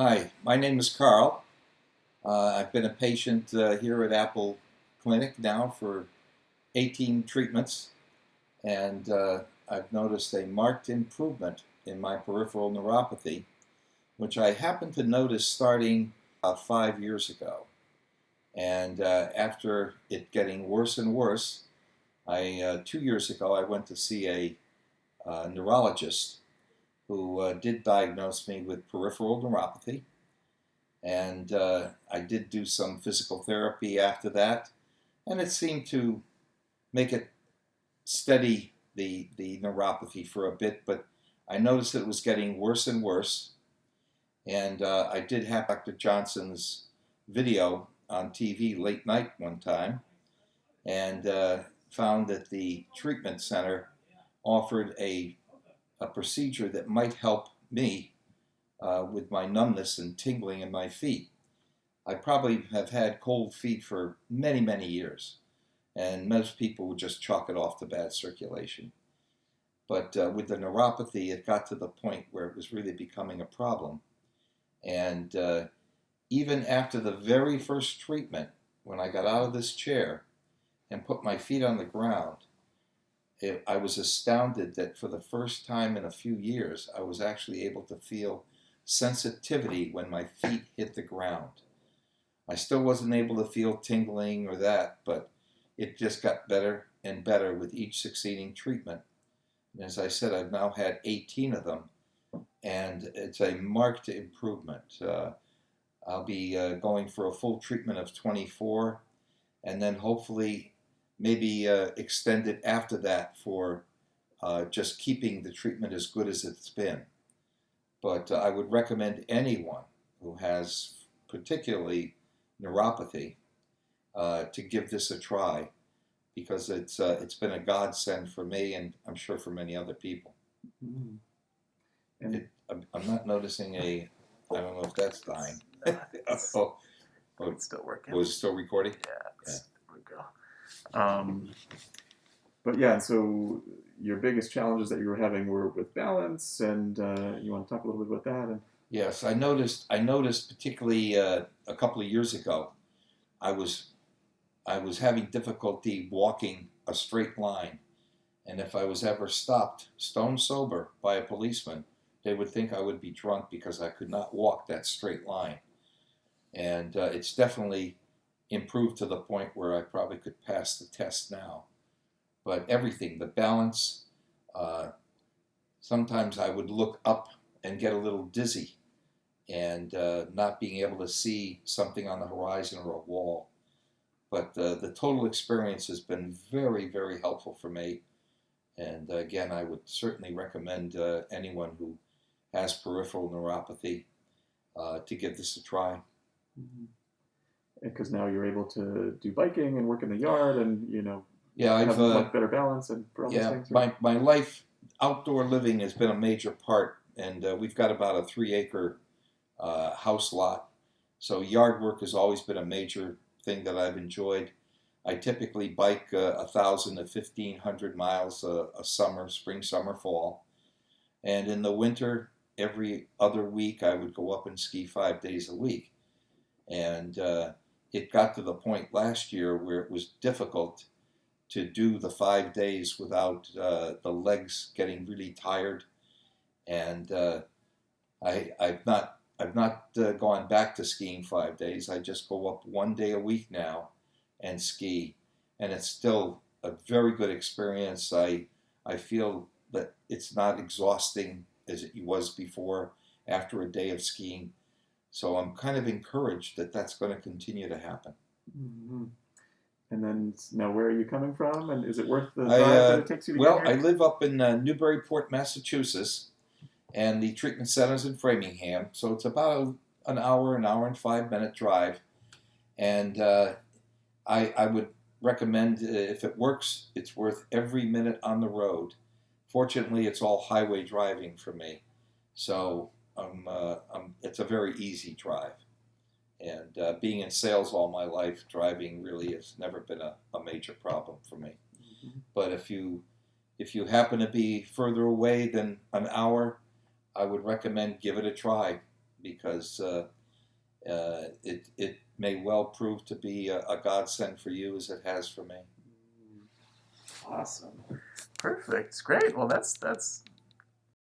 Hi, my name is Carl. I've been a patient here at Apple Clinic now for 18 treatments, and I've noticed a marked improvement in my peripheral neuropathy, which I happened to notice starting about 5 years ago. And after it getting worse and worse, 2 years ago I went to see a neurologist who did diagnose me with peripheral neuropathy. And I did do some physical therapy after that, and it seemed to make it steady the neuropathy for a bit, but I noticed that it was getting worse and worse. And I did have Dr. Johnson's video on TV late night one time, and found that the treatment center offered a procedure that might help me with my numbness and tingling in my feet. I probably have had cold feet for many, many years, and most people would just chalk it off to bad circulation. But with the neuropathy, it got to the point where it was really becoming a problem. And even after the very first treatment, when I got out of this chair and put my feet on the ground, I was astounded that for the first time in a few years, I was actually able to feel sensitivity when my feet hit the ground. I still wasn't able to feel tingling or that, but it just got better and better with each succeeding treatment. And as I said, I've now had 18 of them, and it's a marked improvement. I'll be going for a full treatment of 24, and then hopefully maybe extend it after that for just keeping the treatment as good as it's been. But I would recommend anyone who has particularly neuropathy to give this a try, because it's been a godsend for me, and I'm sure for many other people. Mm-hmm. And I'm not noticing I don't know if that's dying. oh, it's still working. Was it still recording? Yeah. There we go. But yeah, so your biggest challenges that you were having were with balance, and you want to talk a little bit about that? And yes, I noticed particularly a couple of years ago, I was having difficulty walking a straight line, and if I was ever stopped stone sober by a policeman, they would think I would be drunk because I could not walk that straight line. And it's definitely improved to the point where I probably could pass the test now. But everything, the balance, sometimes I would look up and get a little dizzy, and not being able to see something on the horizon or a wall. But the total experience has been very, very helpful for me. And again, I would certainly recommend anyone who has peripheral neuropathy to give this a try. because now you're able to do biking and work in the yard, and Yeah, have much better balance and for all those yeah, things. Right? my life, outdoor living has been a major part, and we've got about a 3-acre house lot, so yard work has always been a major thing that I've enjoyed. I typically bike 1,000 to 1,500 miles a summer, spring, summer, fall, and in the winter, every other week I would go up and ski 5 days a week, and it got to the point last year where it was difficult to do the 5 days without the legs getting really tired, and I've not gone back to skiing 5 days. I just go up 1 day a week now and ski, and it's still a very good experience. I feel that it's not exhausting as it was before after a day of skiing, so I'm kind of encouraged that that's going to continue to happen. Mm-hmm. And then now, where are you coming from? And is it worth the drive that it takes you to get here? I live up in Newburyport, Massachusetts, and the treatment center's in Framingham, so it's about an hour and 5-minute drive. And I would recommend, if it works, it's worth every minute on the road. Fortunately, it's all highway driving for me, so it's a very easy drive. And being in sales all my life, driving really has never been a major problem for me. Mm-hmm. But if you happen to be further away than an hour, I would recommend give it a try. because it may well prove to be a godsend for you as it has for me. Awesome. Perfect. Great. Well, that's